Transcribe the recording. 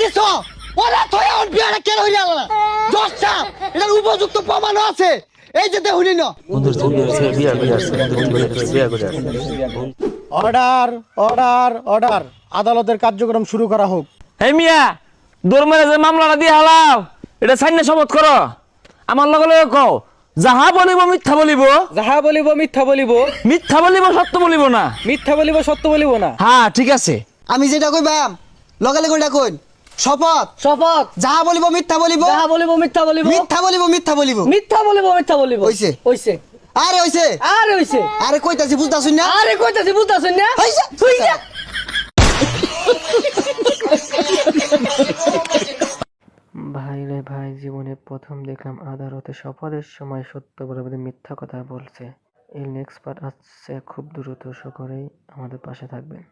দিছ ওরা তো এখন বিয়াটা কেন হইয়া গেল দশটা এটার উপযুক্ত প্রমাণ আছে এই যে দেখুনি না অর্ডার অর্ডার অর্ডার আদালতের কার্যক্রম শুরু করা হোক। এই মিয়া দৌড় যে মামলাটা দিয়ে হালাও এটা সাইনে শপথ করো আমার লগে লগে কও যাহা বলিব মিথ্যা বলিব যাহা বলিব মিথ্যা বলিব, মিথ্যা বলিব সত্য বলিব না। মিথ্যা বলিব সত্য বলিব না। হ্যাঁ ঠিক আছে। আমি যেটা কইবাম লগে লগে ওটা কইন শপথ শপথ। যাহা বলিব মিথ্যা বলিব যাহা বলিব মিথ্যা বলিব, মিথ্যা বলিব মিথ্যা বলিব মিথ্যা বলিব মিথ্যা বলিব। হইছে। হইছে। আরে হইছে আরে হইছে। আরে কইতাছি বুঝতাছুন না আরে কইতাছি বুঝতাছেন না? হইছে হইছে। ভাই রে ভাই, জীবনে প্রথম দেখলাম আদালতে শপথের সময় সত্য বলে বলে মিথ্যা কথা বলছে। এর নেক্সট পার্ট আসছে খুব দ্রুত, সকলেই আমাদের পাশে থাকবেন।